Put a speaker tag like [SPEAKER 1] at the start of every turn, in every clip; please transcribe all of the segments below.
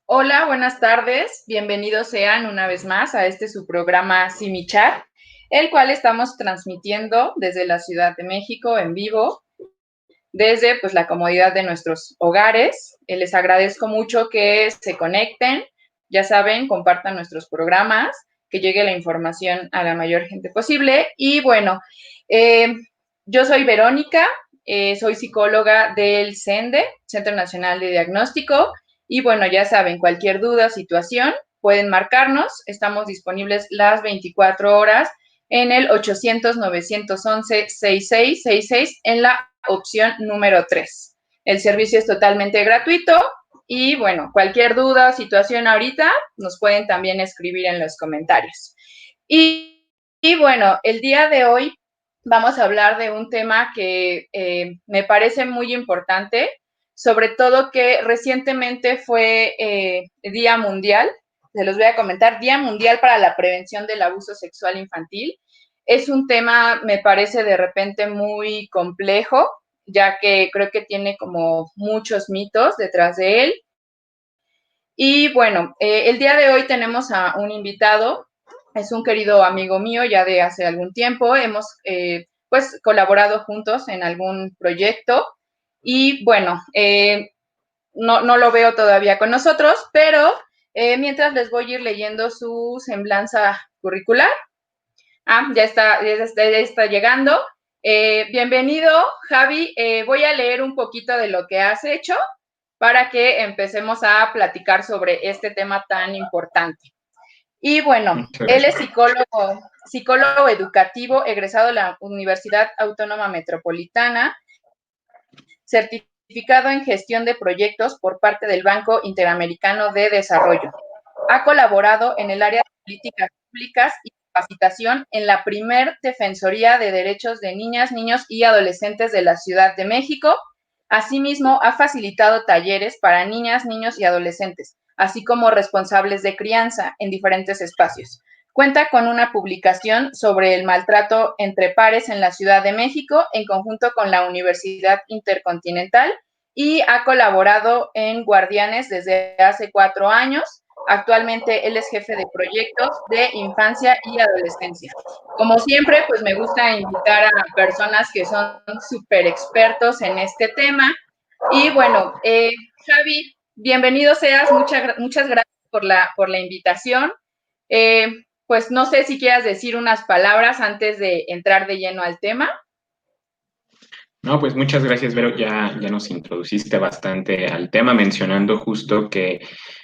[SPEAKER 1] Hola, buenas tardes. Bienvenidos sean una vez más a su programa Simichat, el cual estamos transmitiendo desde la Ciudad de México en vivo, desde pues la comodidad de nuestros hogares. Les agradezco mucho que se conecten, ya saben, compartan nuestros programas, que llegue la información a la mayor gente posible. Y bueno, yo soy Verónica, soy psicóloga del CENDE, Centro Nacional de Diagnóstico, y bueno, ya saben, cualquier duda o situación pueden marcarnos, estamos disponibles las 24 horas en el 800-911-6666 en la opción número 3. El servicio es totalmente gratuito y bueno, cualquier duda o situación ahorita nos pueden también escribir en los comentarios. Y bueno, el día de hoy vamos a hablar de un tema que me parece muy importante, sobre todo que recientemente fue Día Mundial, se los voy a comentar, Día Mundial para la Prevención del Abuso Sexual Infantil. Es un tema, me parece de repente muy complejo, ya que creo que tiene como muchos mitos detrás de él. Y bueno, el día de hoy tenemos a un invitado, es un querido amigo mío ya de hace algún tiempo, hemos pues colaborado juntos en algún proyecto y bueno, no lo veo todavía con nosotros, pero mientras les voy a ir leyendo su semblanza curricular. Ya está llegando. Bienvenido, Javi. Voy a leer un poquito de lo que has hecho para que empecemos a platicar sobre este tema tan importante. Y bueno, él es psicólogo educativo, egresado de la Universidad Autónoma Metropolitana, certificado en gestión de proyectos por parte del Banco Interamericano de Desarrollo. Ha colaborado en el área de políticas públicas y capacitación en la primer Defensoría de Derechos de Niñas, Niños y Adolescentes de la Ciudad de México. Asimismo, ha facilitado talleres para niñas, niños y adolescentes, así como responsables de crianza en diferentes espacios. Cuenta con una publicación sobre el maltrato entre pares en la Ciudad de México en conjunto con la Universidad Intercontinental y ha colaborado en Guardianes desde hace 4 años. Actualmente él es jefe de proyectos de infancia y adolescencia. Como siempre, pues me gusta invitar a personas que son súper expertos en este tema. Y bueno, Javi, bienvenido seas, muchas gracias por la invitación. Eh, pues no sé si quieras decir unas palabras antes de entrar de lleno al tema.
[SPEAKER 2] No, pues muchas gracias, Vero. Ya nos introduciste bastante al tema, mencionando justo que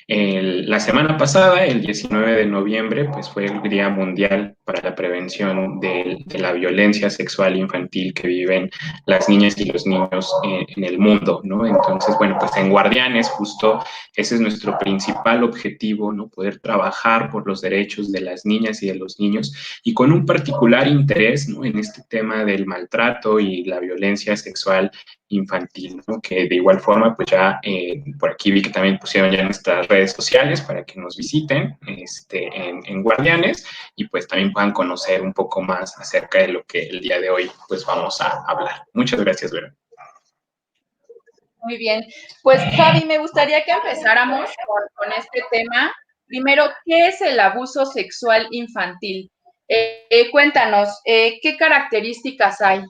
[SPEAKER 2] la semana pasada, el 19 de noviembre, pues fue el Día Mundial para la Prevención de la Violencia Sexual Infantil que viven las niñas y los niños en el mundo, ¿no? Entonces, bueno, pues en Guardianes justo ese es nuestro principal objetivo, ¿no? Poder trabajar por los derechos de las niñas y de los niños y con un particular interés, ¿no? En este tema del maltrato y la violencia sexual infantil, ¿no? Que de igual forma, pues ya por aquí vi que también pusieron ya nuestras redes sociales para que nos visiten en Guardianes y pues también puedan conocer un poco más acerca de lo que el día de hoy pues vamos a hablar. Muchas gracias, Vera.
[SPEAKER 1] Muy bien. Pues Javi, me gustaría que empezáramos con este tema. Primero, ¿qué es el abuso sexual infantil? Cuéntanos, ¿qué características hay?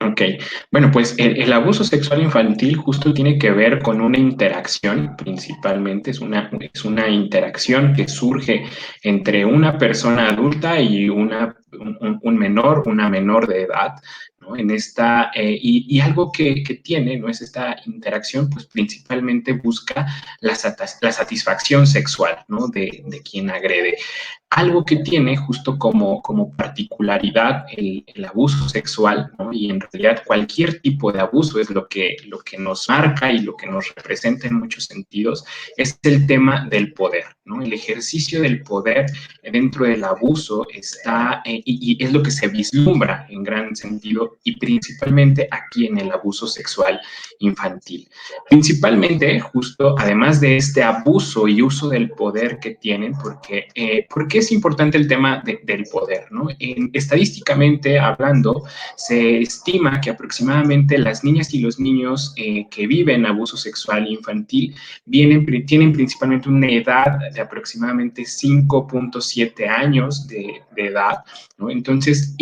[SPEAKER 2] Ok, bueno, pues el abuso sexual infantil justo tiene que ver con una interacción, principalmente es una interacción que surge entre una persona adulta y un menor, una menor de edad, ¿no? En esta, y algo que tiene, ¿no? Es esta interacción, pues principalmente busca la satisfacción sexual, ¿no? De quien agrede. Algo que tiene justo como particularidad el abuso sexual, ¿no? Y en realidad cualquier tipo de abuso es lo que nos marca y lo que nos representa en muchos sentidos, es el tema del poder, ¿no? El ejercicio del poder dentro del abuso está, y es lo que se vislumbra en gran sentido adulto y principalmente aquí en el abuso sexual infantil. Principalmente, justo, además de este abuso y uso del poder que tienen, porque es importante el tema del poder, ¿no? Estadísticamente hablando, se estima que aproximadamente las niñas y los niños que viven abuso sexual infantil tienen principalmente una edad de aproximadamente 5.7 años de edad, ¿no? Entonces,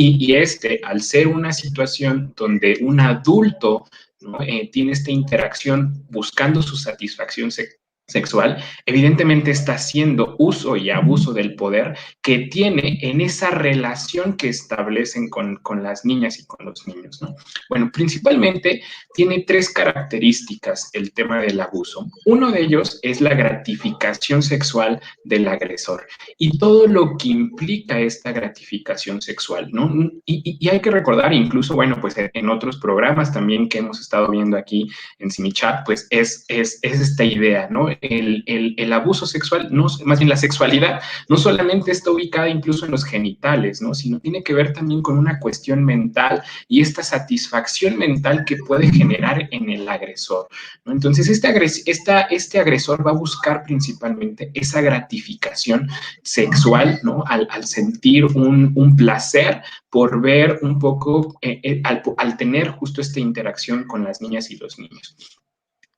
[SPEAKER 2] al ser una situación donde un adulto, ¿no? Tiene esta interacción buscando su satisfacción sexual, evidentemente está haciendo uso y abuso del poder que tiene en esa relación que establecen con las niñas y con los niños, ¿no? Bueno, principalmente tiene tres características el tema del abuso. Uno de ellos es la gratificación sexual del agresor y todo lo que implica esta gratificación sexual, ¿no? Y hay que recordar, incluso, bueno, pues en otros programas también que hemos estado viendo aquí en Simichat, pues es esta idea, ¿no? El abuso sexual, no, más bien la sexualidad, no solamente está ubicada incluso en los genitales, ¿no? Sino tiene que ver también con una cuestión mental y esta satisfacción mental que puede generar en el agresor, ¿no? Entonces, este agresor va a buscar principalmente esa gratificación sexual, ¿no? Al sentir un placer por ver un poco, al tener justo esta interacción con las niñas y los niños.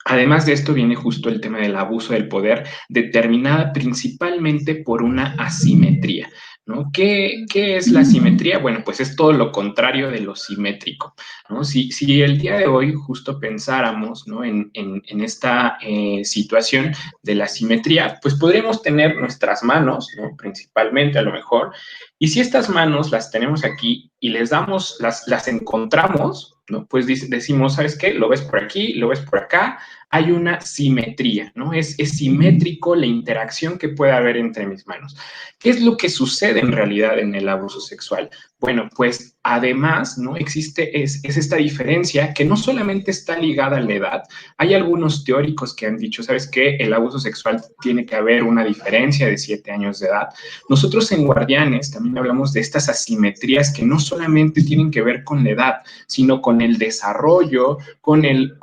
[SPEAKER 2] Además de esto viene justo el tema del abuso del poder, determinada principalmente por una asimetría, ¿no? ¿Qué es la asimetría? Bueno, pues es todo lo contrario de lo simétrico, ¿no? Si el día de hoy justo pensáramos, ¿no? en esta situación de la asimetría, pues podríamos tener nuestras manos, ¿no? Principalmente a lo mejor, y si estas manos las tenemos aquí y les damos, las encontramos, ¿no? Pues decimos, ¿sabes qué? Lo ves por aquí, lo ves por acá, hay una simetría, ¿no? Es simétrico la interacción que puede haber entre mis manos. ¿Qué es lo que sucede en realidad en el abuso sexual? Bueno, pues además, ¿no? Existe esta diferencia que no solamente está ligada a la edad. Hay algunos teóricos que han dicho, ¿sabes qué? El abuso sexual tiene que haber una diferencia de 7 años de edad. Nosotros en Guardianes también hablamos de estas asimetrías que no solamente tienen que ver con la edad, sino con el desarrollo, con el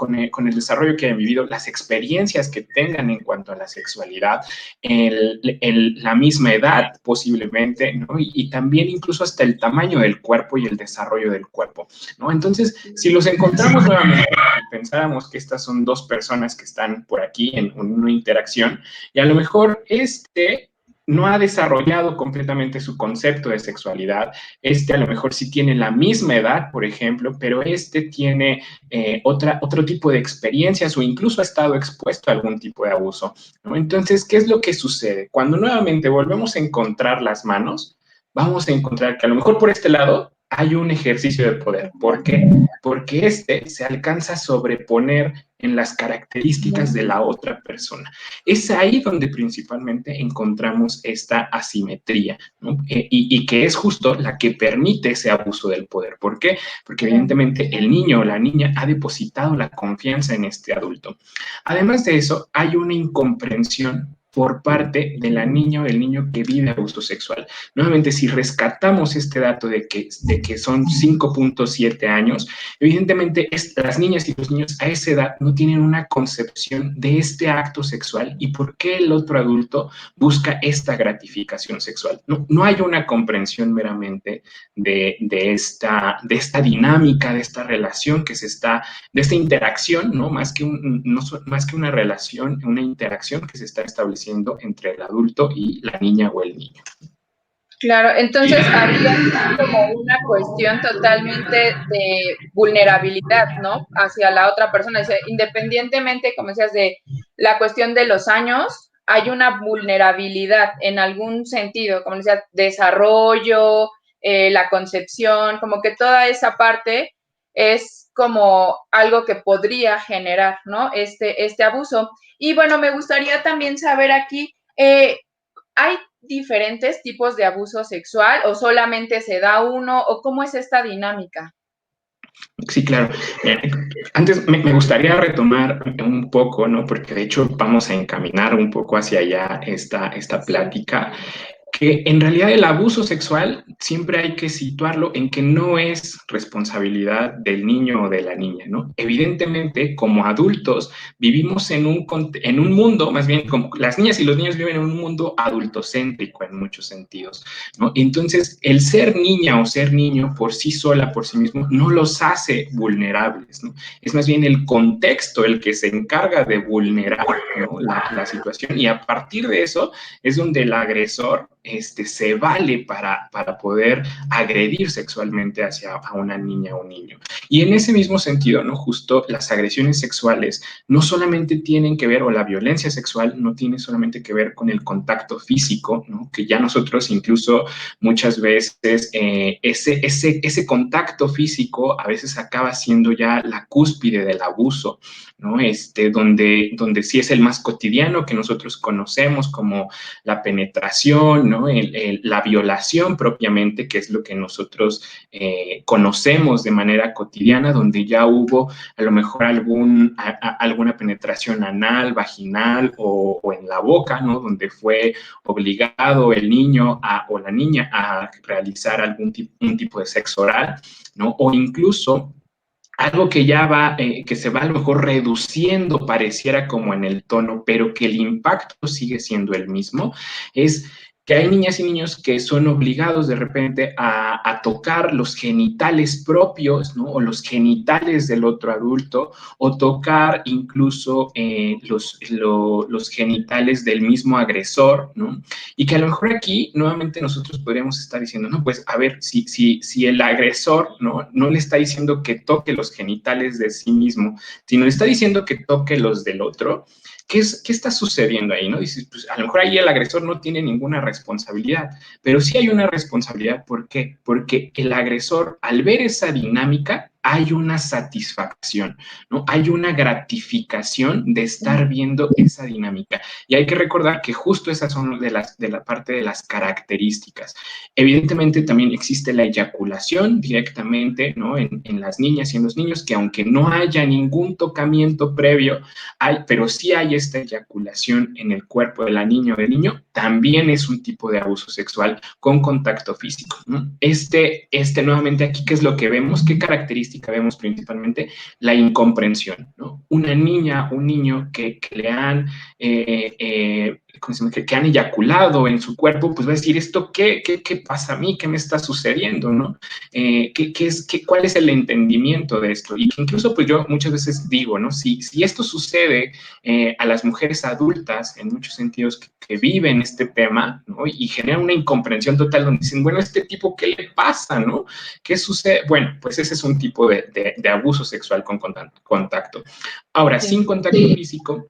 [SPEAKER 2] desarrollo que han vivido, las experiencias que tengan en cuanto a la sexualidad, la misma edad posiblemente, ¿no? Y también incluso hasta el tamaño del cuerpo y el desarrollo del cuerpo, ¿no? Entonces, si los encontramos nuevamente y pensáramos que estas son dos personas que están por aquí en una interacción, y a lo mejor no ha desarrollado completamente su concepto de sexualidad, a lo mejor sí tiene la misma edad, por ejemplo, pero tiene otro tipo de experiencias o incluso ha estado expuesto a algún tipo de abuso, ¿no? Entonces, ¿qué es lo que sucede? Cuando nuevamente volvemos a encontrar las manos, vamos a encontrar que a lo mejor por este lado hay un ejercicio de poder. ¿Por qué? Porque se alcanza a sobreponer en las características de la otra persona. Es ahí donde principalmente encontramos esta asimetría, ¿no? Y que es justo la que permite ese abuso del poder. ¿Por qué? Porque evidentemente el niño o la niña ha depositado la confianza en este adulto. Además de eso, hay una incomprensión por parte de la niña o el niño que vive abuso sexual. Nuevamente, si rescatamos este dato de que son 5.7 años, evidentemente las niñas y los niños a esa edad no tienen una concepción de este acto sexual y por qué el otro adulto busca esta gratificación sexual. No hay una comprensión meramente de esta dinámica, de esta relación de esta interacción, ¿no? Más que una relación, una interacción que se está estableciendo entre el adulto y la niña o el niño.
[SPEAKER 1] Claro, entonces habría como una cuestión totalmente de vulnerabilidad, ¿no? Hacia la otra persona. Independientemente, como decías, de la cuestión de los años, hay una vulnerabilidad en algún sentido, como decías, desarrollo, la concepción, como que toda esa parte es como algo que podría generar, ¿no? Este abuso. Y bueno, me gustaría también saber aquí, ¿hay diferentes tipos de abuso sexual o solamente se da uno o cómo es esta dinámica?
[SPEAKER 2] Sí, claro. Antes me gustaría retomar un poco, ¿no? Porque de hecho vamos a encaminar un poco hacia allá esta plática. que en realidad el abuso sexual siempre hay que situarlo en que no es responsabilidad del niño o de la niña, ¿no? Evidentemente, como adultos, vivimos en un mundo, más bien, como las niñas y los niños viven en un mundo adultocéntrico en muchos sentidos, ¿no? Entonces, el ser niña o ser niño por sí sola, por sí mismo, no los hace vulnerables, ¿no? Es más bien el contexto el que se encarga de vulnerar, ¿no? la situación, y a partir de eso es donde el agresor se vale para poder agredir sexualmente hacia a una niña o un niño. Y en ese mismo sentido, ¿no? Justo las agresiones sexuales no solamente tienen que ver, o la violencia sexual no tiene solamente que ver con el contacto físico, ¿no? Que ya nosotros incluso muchas veces ese contacto físico a veces acaba siendo ya la cúspide del abuso, ¿no? Donde sí es el más cotidiano que nosotros conocemos como la penetración, ¿no? La violación propiamente, que es lo que nosotros conocemos de manera cotidiana, donde ya hubo a lo mejor alguna penetración anal, vaginal o en la boca, ¿no? Donde fue obligado el niño o la niña a realizar un tipo de sexo oral, ¿no? O incluso algo que ya va, que se va a lo mejor reduciendo, pareciera como en el tono, pero que el impacto sigue siendo el mismo, es que hay niñas y niños que son obligados de repente a tocar los genitales propios, ¿no? O los genitales del otro adulto, o tocar incluso los genitales del mismo agresor, ¿no? Y que a lo mejor aquí nuevamente nosotros podríamos estar diciendo, no, pues a ver, si el agresor no le está diciendo que toque los genitales de sí mismo, sino le está diciendo que toque los del otro, ¿qué está sucediendo ahí? ¿No? Dices, pues a lo mejor ahí el agresor no tiene ninguna responsabilidad, pero sí hay una responsabilidad. ¿Por qué? Porque el agresor, al ver esa dinámica, hay una satisfacción, ¿no? Hay una gratificación de estar viendo esa dinámica. Y hay que recordar que justo esas son de la parte de las características. Evidentemente también existe la eyaculación directamente, ¿no? En las niñas y en los niños, que aunque no haya ningún tocamiento previo, pero sí hay esta eyaculación en el cuerpo de la niña o del niño, también es un tipo de abuso sexual con contacto físico, ¿no? Nuevamente aquí, ¿qué es lo que vemos? ¿Qué característica vemos principalmente? La incomprensión, ¿no? Una niña, un niño que le han que han eyaculado en su cuerpo, pues va a decir, ¿esto qué pasa a mí? ¿Qué me está sucediendo? ¿No? ¿Cuál es el entendimiento de esto? Y que incluso pues yo muchas veces digo, ¿no? Si esto sucede a las mujeres adultas, en muchos sentidos, que viven este tema, ¿no? Y genera una incomprensión total donde dicen, bueno, ¿este tipo qué le pasa? ¿No? ¿Qué sucede? Bueno, pues ese es un tipo de abuso sexual con contacto. Ahora, sí, sin contacto físico,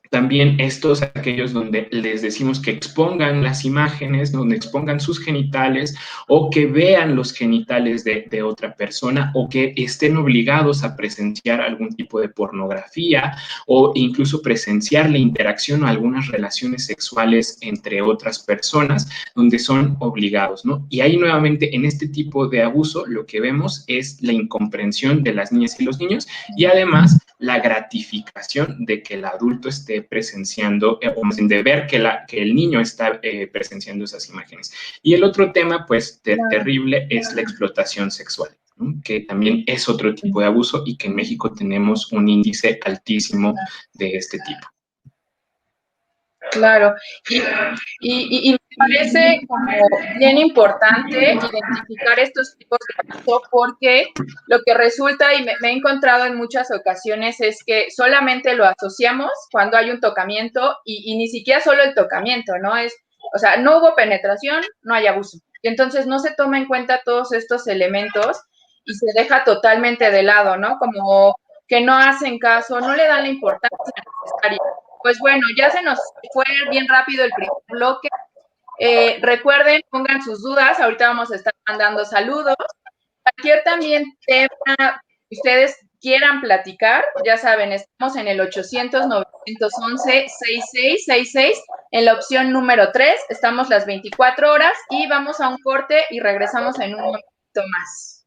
[SPEAKER 2] también estos, aquellos donde les decimos que expongan las imágenes, donde expongan sus genitales o que vean los genitales de otra persona o que estén obligados a presenciar algún tipo de pornografía o incluso presenciar la interacción o algunas relaciones sexuales entre otras personas donde son obligados, ¿no? Y ahí nuevamente en este tipo de abuso lo que vemos es la incomprensión de las niñas y los niños y además la gratificación de que el adulto esté presenciando, o más bien de ver que el niño está presenciando esas imágenes. Y el otro tema, pues, terrible es la explotación sexual, ¿no? Que también es otro tipo de abuso y que en México tenemos un índice altísimo de este tipo.
[SPEAKER 1] Claro, y me parece como bien importante identificar estos tipos de abuso porque lo que resulta, y me he encontrado en muchas ocasiones, es que solamente lo asociamos cuando hay un tocamiento y ni siquiera solo el tocamiento, ¿no? O sea, no hubo penetración, no hay abuso. Y entonces no se toma en cuenta todos estos elementos y se deja totalmente de lado, ¿no? Como que no hacen caso, no le dan la importancia necesaria. Pues bueno, ya se nos fue bien rápido el primer bloque. Recuerden, pongan sus dudas. Ahorita vamos a estar mandando saludos. Cualquier también tema que ustedes quieran platicar, ya saben, estamos en el 800-911-6666, en la opción número 3. Estamos las 24 horas y vamos a un corte y regresamos en un momento más.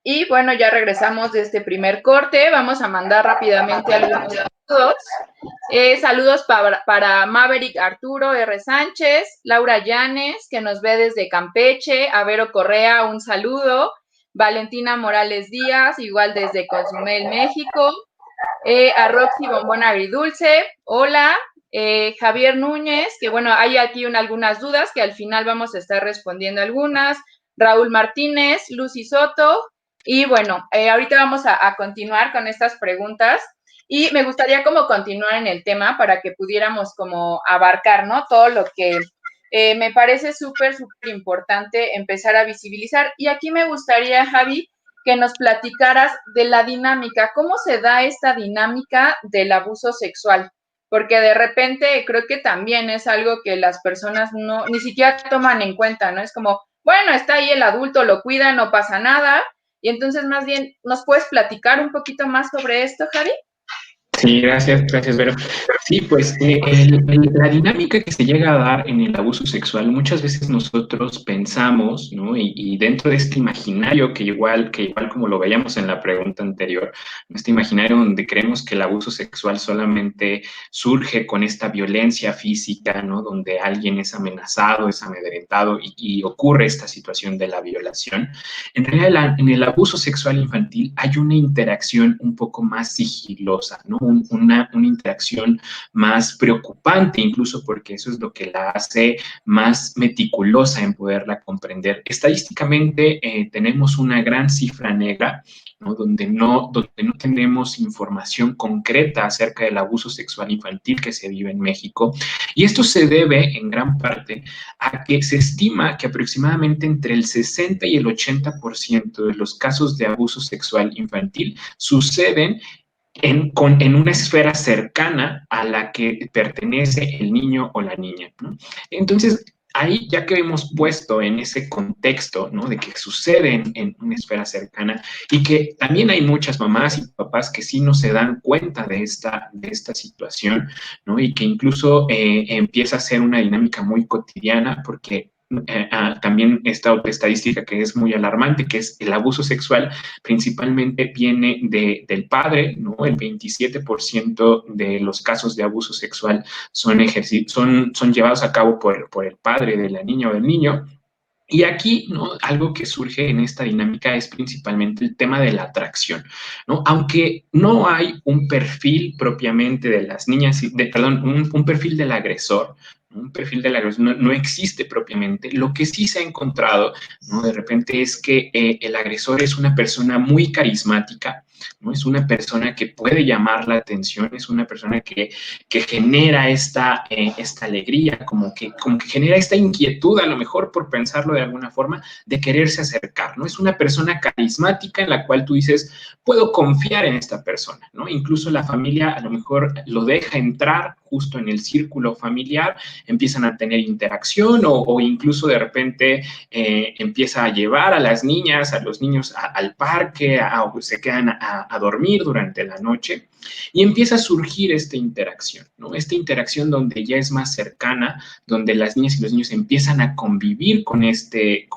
[SPEAKER 1] Y bueno, ya regresamos de este primer corte. Vamos a mandar rápidamente algunos saludos. Saludos para Maverick Arturo R. Sánchez, Laura Llanes, que nos ve desde Campeche, a Vero Correa, un saludo, Valentina Morales Díaz, igual desde Cozumel, México, a Roxy Bombón Agridulce, hola, Javier Núñez, que bueno, hay aquí algunas dudas que al final vamos a estar respondiendo algunas, Raúl Martínez, Lucy Soto, y bueno, ahorita vamos a continuar con estas preguntas y me gustaría como continuar en el tema para que pudiéramos como abarcar, ¿no? Todo lo que me parece súper, súper importante empezar a visibilizar. Y aquí me gustaría, Javi, que nos platicaras de la dinámica, cómo se da esta dinámica del abuso sexual, porque de repente creo que también es algo que las personas no, ni siquiera toman en cuenta, ¿no? Es como, bueno, está ahí el adulto, lo cuida, no pasa nada, y entonces más bien, ¿nos puedes platicar un poquito más sobre esto, Javi?
[SPEAKER 2] Sí, gracias, Vero. Sí, pues la dinámica que se llega a dar en el abuso sexual, muchas veces nosotros pensamos, ¿no? Y dentro de este imaginario que igual como lo veíamos en la pregunta anterior, este imaginario donde creemos que el abuso sexual solamente surge con esta violencia física, ¿no? Donde alguien es amenazado, es amedrentado y ocurre esta situación de la violación. En realidad, en el abuso sexual infantil hay una interacción un poco más sigilosa, ¿no? Una interacción más preocupante, incluso porque eso es lo que la hace más meticulosa en poderla comprender. Estadísticamente, tenemos una gran cifra negra, ¿no? Donde no tenemos información concreta acerca del abuso sexual infantil que se vive en México. Y esto se debe en gran parte a que se estima que aproximadamente entre el 60 y el 80% de los casos de abuso sexual infantil suceden en una esfera cercana a la que pertenece el niño o la niña, ¿no? Entonces, ahí ya que hemos puesto en ese contexto, ¿no? De que sucede en una esfera cercana y que también hay muchas mamás y papás que sí no se dan cuenta de esta situación, ¿no? Y que incluso empieza a ser una dinámica muy cotidiana porque también esta otra estadística que es muy alarmante, que es el abuso sexual, principalmente viene del padre, ¿no? El 27% de los casos de abuso sexual son llevados a cabo por el padre de la niña o del niño. Y aquí, ¿no? Algo que surge en esta dinámica es principalmente el tema de la atracción, ¿no? Aunque no hay un perfil propiamente de las niñas, perdón, un perfil del agresor, ¿no? Un perfil del agresor no existe propiamente. Lo que sí se ha encontrado, ¿no? De repente es que el agresor es una persona muy carismática, ¿no? Es una persona que puede llamar la atención, es una persona que genera esta alegría, como que genera esta inquietud, a lo mejor por pensarlo de alguna forma, de quererse acercar, ¿no? Es una persona carismática en la cual tú dices, puedo confiar en esta persona, ¿no? Incluso la familia a lo mejor lo deja entrar justo en el círculo familiar, empiezan a tener interacción o incluso de repente empieza a llevar a las niñas, a los niños al parque, o se quedan a dormir durante la noche y empieza a surgir esta interacción, ¿no? Esta interacción donde ya es más cercana, donde las niñas y los niños empiezan a convivir con este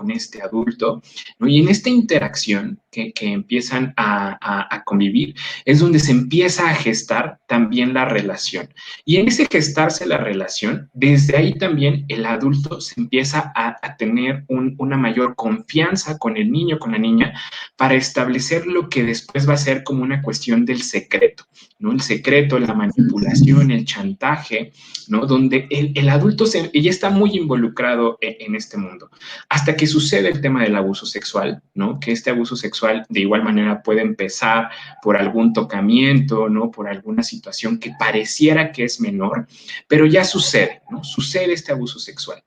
[SPEAKER 2] adulto, ¿no? Y en esta interacción que empiezan a convivir es donde se empieza a gestar también la relación. Y en ese gestarse la relación, desde ahí también el adulto se empieza a tener una mayor confianza con el niño, con la niña, para establecer lo que después va a ser como una cuestión del secreto, ¿no? El secreto, la manipulación, el chantaje, ¿no? Donde el adulto ya está muy involucrado en este mundo. Hasta que sucede el tema del abuso sexual, ¿no? Que este abuso sexual de igual manera puede empezar por algún tocamiento, ¿no? Por alguna situación que pareciera que es menor, pero ya sucede, ¿no? Sucede este abuso sexual.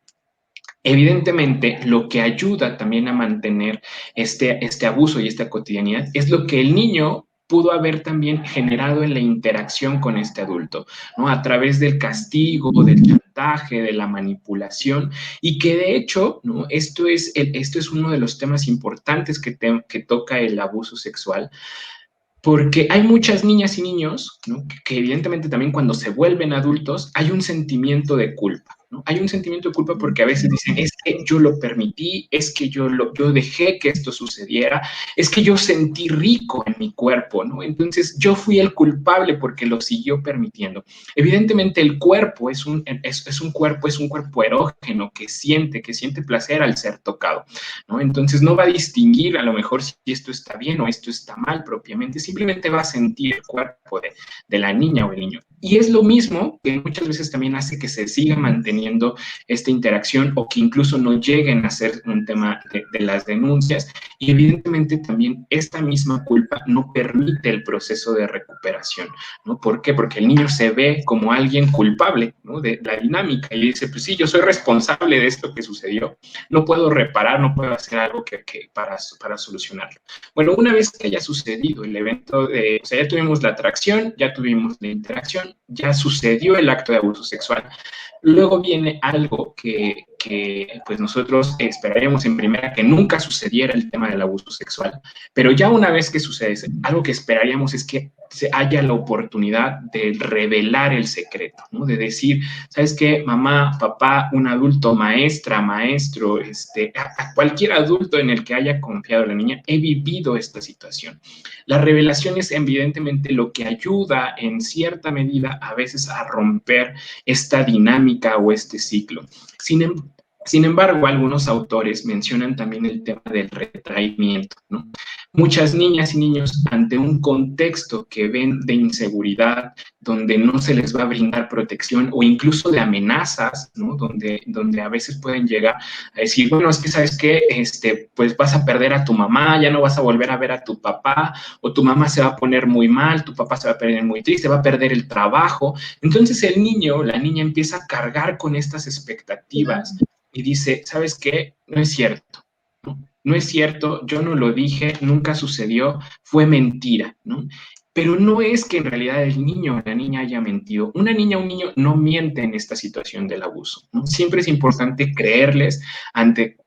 [SPEAKER 2] Evidentemente, lo que ayuda también a mantener este abuso y esta cotidianidad es lo que el niño pudo haber también generado en la interacción con este adulto, ¿no? A través del castigo, del chantaje, de la manipulación, y que de hecho, ¿no? Esto es uno de los temas importantes que toca el abuso sexual, porque hay muchas niñas y niños, ¿no? que evidentemente también cuando se vuelven adultos hay un sentimiento de culpa, ¿no? Hay un sentimiento de culpa porque a veces dicen, es que yo lo permití, es que yo dejé que esto sucediera, es que yo sentí rico en mi cuerpo, ¿no? Entonces yo fui el culpable porque lo siguió permitiendo. Evidentemente el cuerpo es un cuerpo erógeno que siente placer al ser tocado, ¿no? Entonces no va a distinguir a lo mejor si esto está bien o esto está mal propiamente, simplemente va a sentir el cuerpo de la niña o el niño. Y es lo mismo que muchas veces también hace que se siga manteniendo esta interacción o que incluso no lleguen a ser un tema de las denuncias. Y evidentemente también esta misma culpa no permite el proceso de recuperación, ¿no? ¿Por qué? Porque el niño se ve como alguien culpable, ¿no? De la dinámica y dice, pues sí, yo soy responsable de esto que sucedió, no puedo reparar, no puedo hacer algo para solucionarlo. Bueno, una vez que haya sucedido el evento, o sea, ya tuvimos la atracción, ya tuvimos la interacción, ya sucedió el acto de abuso sexual. Luego viene algo que pues nosotros esperaríamos en primera que nunca sucediera el tema del abuso sexual, pero ya una vez que sucede, algo que esperaríamos es que se haya la oportunidad de revelar el secreto, ¿no? De decir, ¿sabes qué? Mamá, papá, un adulto, maestra, maestro, a cualquier adulto en el que haya confiado la niña, he vivido esta situación. La revelación es evidentemente lo que ayuda en cierta medida a veces a romper esta dinámica o este ciclo. Sin embargo, algunos autores mencionan también el tema del retraimiento, ¿no? Muchas niñas y niños ante un contexto que ven de inseguridad, donde no se les va a brindar protección o incluso de amenazas, ¿no? Donde a veces pueden llegar a decir, bueno, es que sabes qué, pues vas a perder a tu mamá, ya no vas a volver a ver a tu papá, o tu mamá se va a poner muy mal, tu papá se va a poner muy triste, va a perder el trabajo. Entonces el niño, la niña empieza a cargar con estas expectativas y dice, ¿sabes qué? No es cierto. No es cierto, yo no lo dije, nunca sucedió, fue mentira, ¿no? Pero no es que en realidad el niño o la niña haya mentido. Una niña o un niño no miente en esta situación del abuso, ¿no? Siempre es importante creerles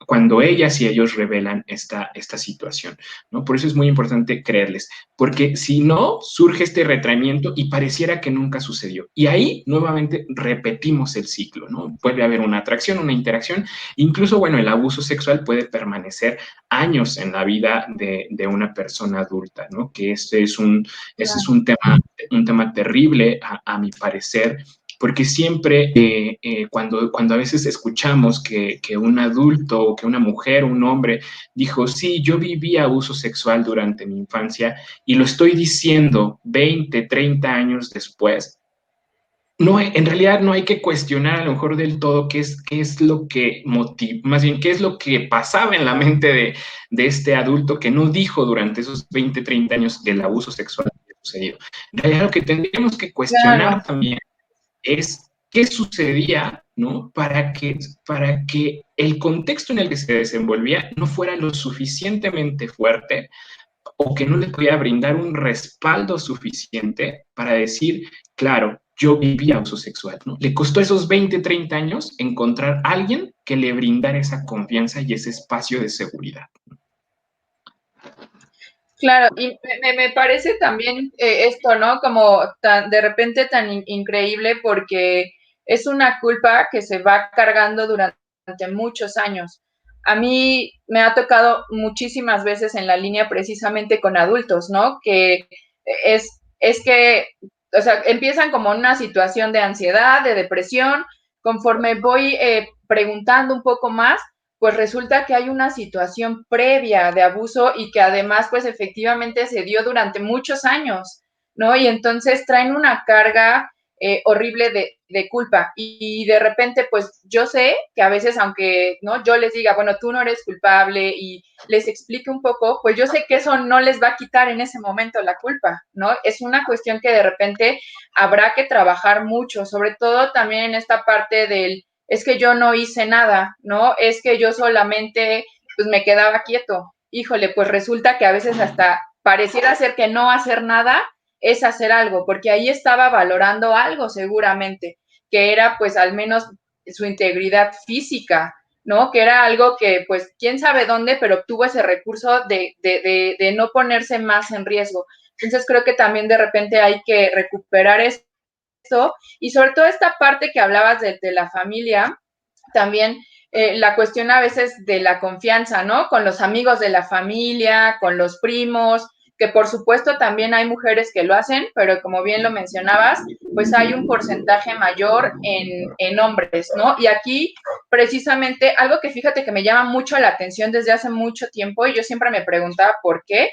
[SPEAKER 2] cuando ellas y ellos revelan esta situación, ¿no? Por eso es muy importante creerles, porque si no, surge este retraimiento y pareciera que nunca sucedió. Y ahí nuevamente repetimos el ciclo, ¿no? Puede haber una atracción, una interacción, incluso, bueno, el abuso sexual puede permanecer años en la vida de una persona adulta, ¿no? Que ese es un tema terrible, a mi parecer, porque siempre cuando a veces escuchamos que un adulto o que una mujer o un hombre dijo, sí, yo viví abuso sexual durante mi infancia y lo estoy diciendo 20, 30 años después, no, en realidad no hay que cuestionar a lo mejor del todo qué es lo que motiva, más bien qué es lo que pasaba en la mente de este adulto que no dijo durante esos 20, 30 años del abuso sexual que ha sucedido. En realidad lo que tendríamos que
[SPEAKER 1] Claro.
[SPEAKER 2] cuestionar también es qué sucedía, ¿no? Para que el contexto en el que se desenvolvía no fuera lo suficientemente fuerte o que no le podía brindar un respaldo suficiente para decir, claro, yo vivía abuso sexual, ¿no? Le costó esos 20, 30 años encontrar a alguien que le brindara esa confianza y ese espacio de seguridad.
[SPEAKER 1] Claro, y me parece también esto, ¿no? Como de repente tan increíble porque es una culpa que se va cargando durante muchos años. A mí me ha tocado muchísimas veces en la línea precisamente con adultos, ¿no? Que es que, o sea, empiezan como una situación de ansiedad, de depresión, conforme voy preguntando un poco más, pues resulta que hay una situación previa de abuso y que además pues efectivamente se dio durante muchos años, ¿no? Y entonces traen una carga horrible de culpa y de repente pues yo sé que a veces aunque no yo les diga, bueno, tú no eres culpable y les explique un poco, pues yo sé que eso no les va a quitar en ese momento la culpa, ¿no? Es una cuestión que de repente habrá que trabajar mucho, sobre todo también en esta parte del es que yo no hice nada, ¿no? Es que yo solamente pues me quedaba quieto. Híjole, pues resulta que a veces hasta pareciera ser que no hacer nada es hacer algo, porque ahí estaba valorando algo seguramente, que era pues al menos su integridad física, ¿no? Que era algo que pues quién sabe dónde, pero obtuvo ese recurso de no ponerse más en riesgo. Entonces creo que también de repente hay que recuperar esto y sobre todo esta parte que hablabas de la familia, también la cuestión a veces de la confianza, ¿no? Con los amigos de la familia, con los primos, que por supuesto también hay mujeres que lo hacen, pero como bien lo mencionabas, pues hay un porcentaje mayor en hombres, ¿no? Y aquí precisamente algo que fíjate que me llama mucho la atención desde hace mucho tiempo y yo siempre me preguntaba por qué.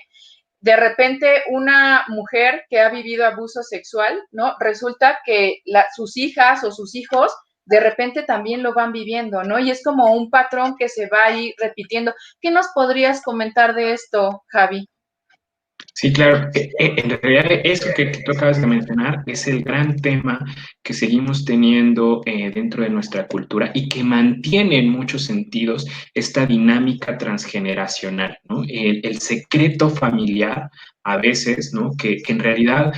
[SPEAKER 1] De repente una mujer que ha vivido abuso sexual, ¿no? Resulta que sus hijas o sus hijos de repente también lo van viviendo, ¿no? Y es como un patrón que se va ahí repitiendo. ¿Qué nos podrías comentar de esto, Javi?
[SPEAKER 2] Sí, claro. En realidad, eso que tú acabas de mencionar es el gran tema que seguimos teniendo dentro de nuestra cultura y que mantiene en muchos sentidos esta dinámica transgeneracional, ¿no? El secreto familiar, a veces, ¿no? Que en realidad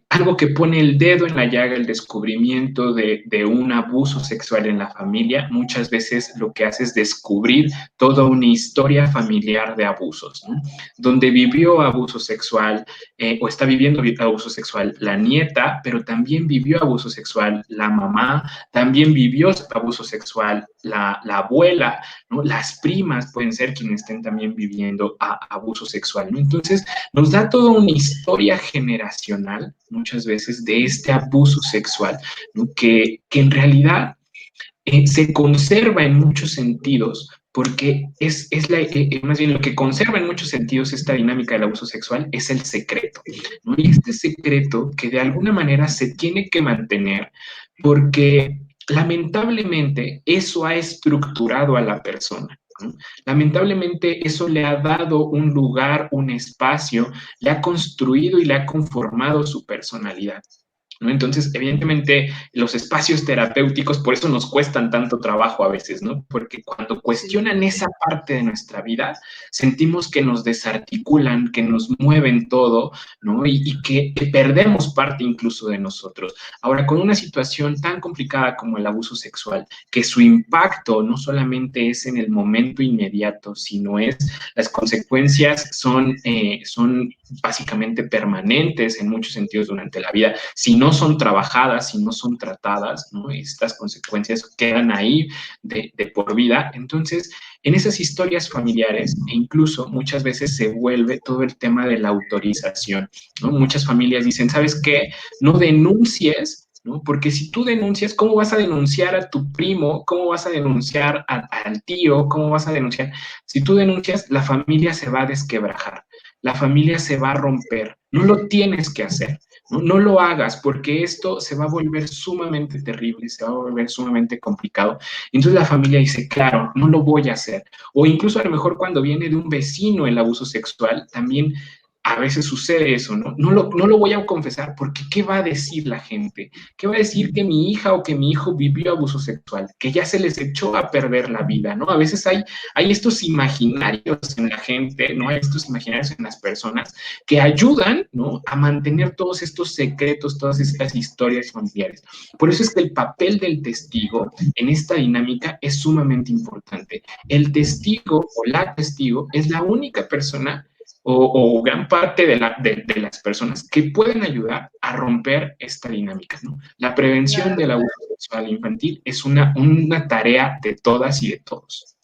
[SPEAKER 2] algo que pone el dedo en la llaga, el descubrimiento de un abuso sexual en la familia, muchas veces lo que hace es descubrir toda una historia familiar de abusos, ¿no? Donde vivió abuso sexual o está viviendo abuso sexual la nieta, pero también vivió abuso sexual la mamá, también vivió abuso sexual la abuela, ¿no? Las primas pueden ser quienes estén también viviendo abuso sexual, ¿no? Entonces, nos da toda una historia generacional, muchas veces, de este abuso sexual, ¿no? Que en realidad se conserva en muchos sentidos, porque más bien lo que conserva en muchos sentidos esta dinámica del abuso sexual es el secreto, ¿no? Y este secreto que de alguna manera se tiene que mantener porque lamentablemente eso ha estructurado a la persona, ¿no? Lamentablemente eso le ha dado un lugar, un espacio, le ha construido y le ha conformado su personalidad, ¿no? Entonces, evidentemente, los espacios terapéuticos por eso nos cuestan tanto trabajo a veces, ¿no? Porque cuando cuestionan esa parte de nuestra vida, sentimos que nos desarticulan, que nos mueven todo, ¿no? Y que perdemos parte incluso de nosotros. Ahora, con una situación tan complicada como el abuso sexual, que su impacto no solamente es en el momento inmediato, sino es las consecuencias son básicamente permanentes en muchos sentidos durante la vida. Si no son trabajadas, si no son tratadas, ¿no? Estas consecuencias quedan ahí de por vida. Entonces, en esas historias familiares, e incluso muchas veces se vuelve todo el tema de la autorización, ¿no? Muchas familias dicen, ¿sabes qué? No denuncies, ¿no? Porque si tú denuncias, ¿cómo vas a denunciar a tu primo? ¿Cómo vas a denunciar al tío? ¿Cómo vas a denunciar? Si tú denuncias, la familia se va a desquebrajar, la familia se va a romper. No lo tienes que hacer. No, no lo hagas porque esto se va a volver sumamente terrible, se va a volver sumamente complicado. Entonces la familia dice, claro, no lo voy a hacer. O incluso a lo mejor cuando viene de un vecino el abuso sexual, también a veces sucede eso, ¿no? No lo voy a confesar porque ¿qué va a decir la gente? ¿Qué va a decir que mi hija o que mi hijo vivió abuso sexual? Que ya se les echó a perder la vida, ¿no? A veces hay estos imaginarios en la gente, ¿no? Hay estos imaginarios en las personas que ayudan, ¿no? A mantener todos estos secretos, todas estas historias familiares. Por eso es que el papel del testigo en esta dinámica es sumamente importante. El testigo o la testigo es la única persona o gran parte de las personas que pueden ayudar a romper esta dinámica, ¿no? La prevención
[SPEAKER 1] Claro.
[SPEAKER 2] del abuso sexual infantil es una tarea de todas y de todos.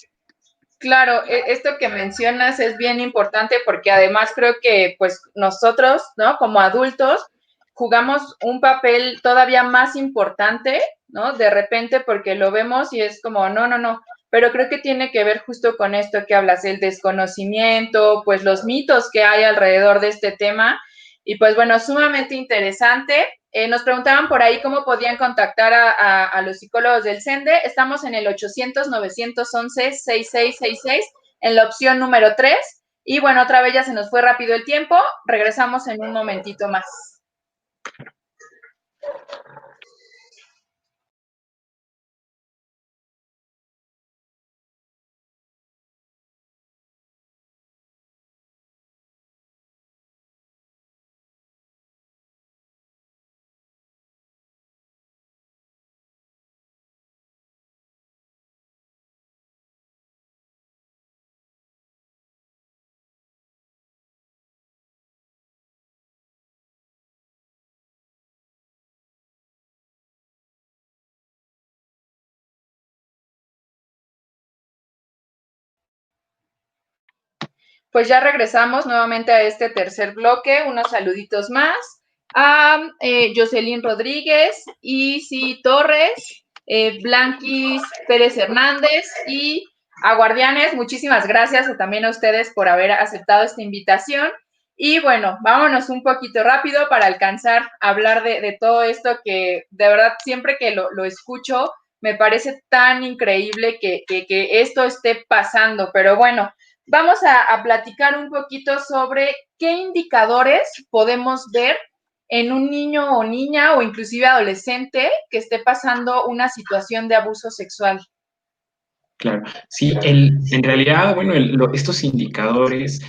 [SPEAKER 1] Claro, esto que mencionas es bien importante porque además creo que pues nosotros, ¿no? Como adultos, jugamos un papel todavía más importante, ¿no? De repente porque lo vemos y es como, no, no, no, pero creo que tiene que ver justo con esto que hablas, el desconocimiento, pues los mitos que hay alrededor de este tema. Y pues bueno, sumamente interesante. Nos preguntaban por ahí cómo podían contactar a los psicólogos del CENDE. Estamos en el 800-911-6666 en la opción número 3. Y bueno, otra vez ya se nos fue rápido el tiempo. Regresamos en un momentito más. pues ya regresamos nuevamente a este tercer bloque. Unos saluditos más a Jocelyn Rodríguez, Isi Torres, Blanquis Pérez Hernández y a Guardianes. Muchísimas gracias también a ustedes por haber aceptado esta invitación. Y bueno, vámonos un poquito rápido para alcanzar a hablar de todo esto que de verdad siempre que lo escucho me parece tan increíble que esto esté pasando. Pero bueno, vamos a platicar un poquito sobre qué indicadores podemos ver en un niño o niña o inclusive adolescente que esté pasando una situación de abuso sexual.
[SPEAKER 2] Claro, sí, en realidad, bueno, estos indicadores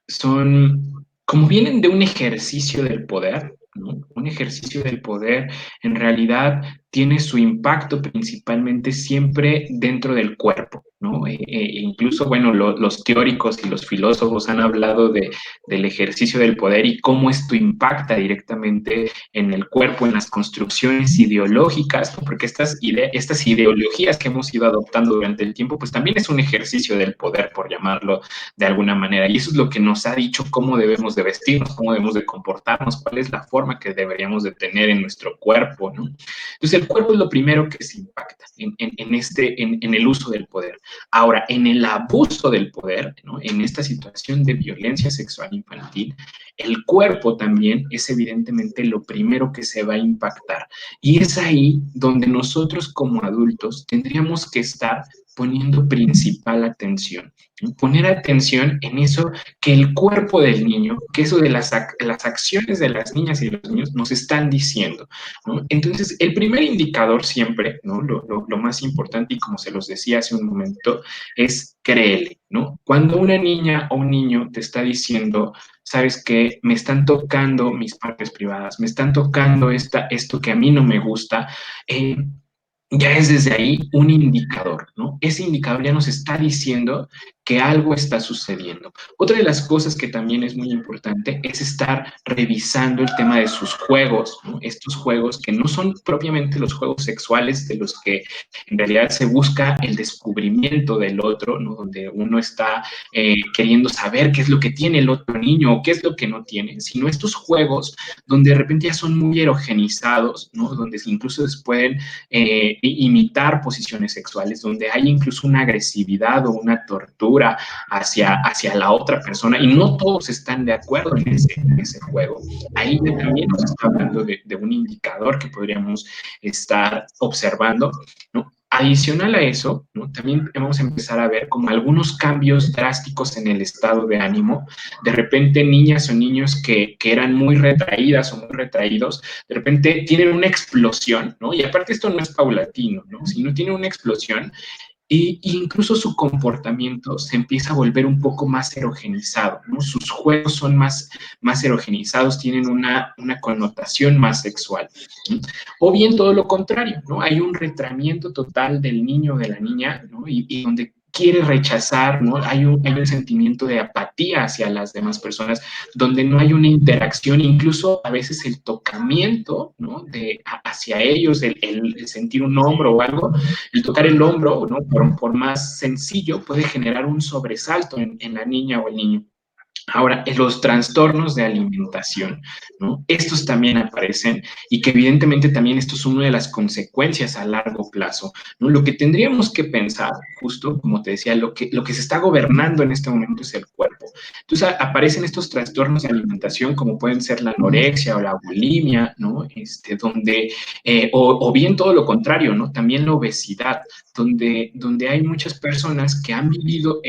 [SPEAKER 2] son, como vienen de un ejercicio del poder, ¿no? Un ejercicio del poder en realidad tiene su impacto principalmente siempre dentro del cuerpo, ¿no? Incluso, bueno, los teóricos y los filósofos han hablado del ejercicio del poder y cómo esto impacta directamente en el cuerpo, en las construcciones ideológicas, ¿no? Porque estas ideologías que hemos ido adoptando durante el tiempo, pues también es un ejercicio del poder, por llamarlo de alguna manera. Y eso es lo que nos ha dicho cómo debemos de vestirnos, cómo debemos de comportarnos, cuál es la forma que deberíamos de tener en nuestro cuerpo, ¿no? Entonces, el cuerpo es lo primero que se impacta en el uso del poder. Ahora, en el abuso del poder, ¿no? En esta situación de violencia sexual infantil, el cuerpo también es evidentemente lo primero que se va a impactar. Y es ahí donde nosotros como adultos tendríamos que estar poniendo principal atención. Poner atención en eso que el cuerpo del niño, que eso de las acciones de las niñas y de los niños nos están diciendo, ¿no? Entonces, el primer indicador siempre, ¿no? Lo más importante, y como se los decía hace un momento, es créele, ¿no? Cuando una niña o un niño te está diciendo, sabes que me están tocando mis partes privadas, me están tocando esto que a mí no me gusta, ya es desde ahí un indicador, ¿no? Ese indicador ya nos está diciendo que algo está sucediendo. Otra de las cosas que también es muy importante es estar revisando el tema de sus juegos, ¿no? Estos juegos que no son propiamente los juegos sexuales de los que en realidad se busca el descubrimiento del otro, ¿no? Donde uno está queriendo saber qué es lo que tiene el otro niño o qué es lo que no tiene, sino estos juegos donde de repente ya son muy erogenizados, ¿no? Donde incluso se pueden imitar posiciones sexuales, donde hay incluso una agresividad o una tortura hacia la otra persona y no todos están de acuerdo en ese juego. Ahí también nos está hablando de un indicador que podríamos estar observando, ¿no? Adicional a eso, ¿no? También vamos a empezar a ver como algunos cambios drásticos en el estado de ánimo. De repente, niñas o niños que eran muy retraídas o muy retraídos, de repente tienen una explosión, ¿no? Y aparte esto no es paulatino, ¿no? Sino tiene una explosión y incluso su comportamiento se empieza a volver un poco más erogenizado, ¿no? Sus juegos son más erogenizados, tienen una connotación más sexual, ¿no? O bien todo lo contrario, ¿no? Hay un retraimiento total del niño o de la niña, ¿no? Y donde quiere rechazar, ¿no? Hay un sentimiento de apatía hacia las demás personas, donde no hay una interacción, incluso a veces el tocamiento, ¿no? Hacia ellos, el sentir un hombro o algo, el tocar el hombro, ¿no? Por más sencillo, puede generar un sobresalto en la niña o el niño. Ahora, los trastornos de alimentación, ¿no? Estos también aparecen y que evidentemente también esto es una de las consecuencias a largo plazo, ¿no? Lo que tendríamos que pensar, justo como te decía, lo que se está gobernando en este momento es el cuerpo. Entonces aparecen estos trastornos de alimentación como pueden ser la anorexia o la bulimia, ¿no? Donde, o bien todo lo contrario, ¿no? También la obesidad, donde hay muchas personas que han vivido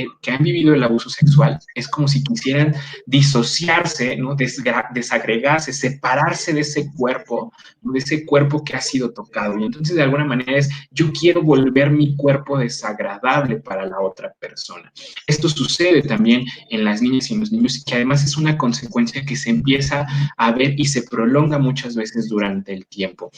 [SPEAKER 2] el abuso sexual, es como si quisieran disociarse, ¿no? Desagregarse, separarse de ese cuerpo, ¿no? De ese cuerpo que ha sido tocado. Y entonces, de alguna manera es, yo quiero volver mi cuerpo desagradable para la otra persona. Esto sucede también en las niñas y en los niños, que además es una consecuencia que se empieza a ver y se prolonga muchas veces durante el tiempo.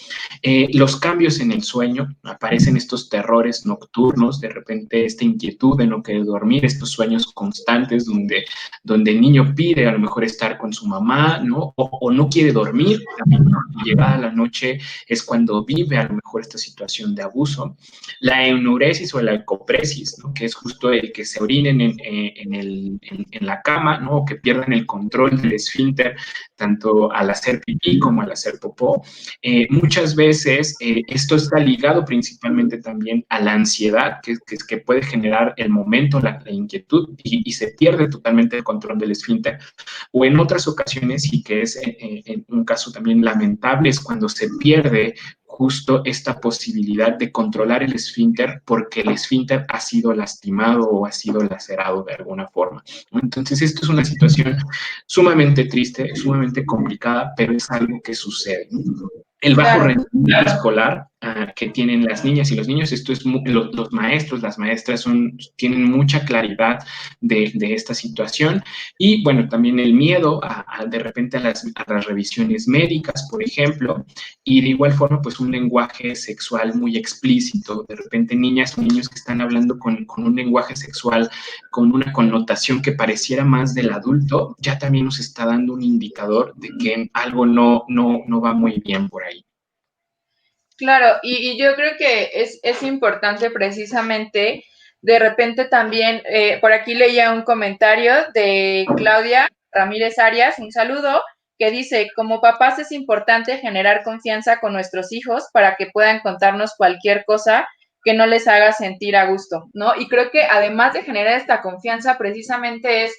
[SPEAKER 2] Los cambios en el sueño, aparecen estos terrores nocturnos, de repente esta inquietud de no querer dormir, estos sueños constantes donde donde el niño pide a lo mejor estar con su mamá, ¿no? O no quiere dormir, también, ¿no? Y llegada la noche es cuando vive a lo mejor esta situación de abuso. La enuresis o la ecopresis, ¿no? Que es justo el que se orinen en la cama, ¿no? O que pierdan el control del esfínter, tanto al hacer pipí como al hacer popó. Muchas veces esto está ligado principalmente también a la ansiedad que puede generar el momento, la inquietud, y se pierde totalmente el control del esfínter. O en otras ocasiones, y que es en un caso también lamentable, es cuando se pierde justo esta posibilidad de controlar el esfínter porque el esfínter ha sido lastimado o ha sido lacerado de alguna forma. Entonces, esto es una situación sumamente triste, sumamente complicada, pero es algo que sucede. El bajo rendimiento escolar que tienen las niñas y los niños, esto es los maestros, las maestras tienen mucha claridad de esta situación, y bueno, también el miedo de repente a las revisiones médicas, por ejemplo, y de igual forma pues un lenguaje sexual muy explícito, de repente niñas o niños que están hablando con un lenguaje sexual con una connotación que pareciera más del adulto, ya también nos está dando un indicador de que algo no va muy bien por ahí.
[SPEAKER 1] Claro, y yo creo que es importante precisamente, de repente también, por aquí leía un comentario de Claudia Ramírez Arias, un saludo, que dice, como papás es importante generar confianza con nuestros hijos para que puedan contarnos cualquier cosa que no les haga sentir a gusto, ¿no? Y creo que además de generar esta confianza, precisamente es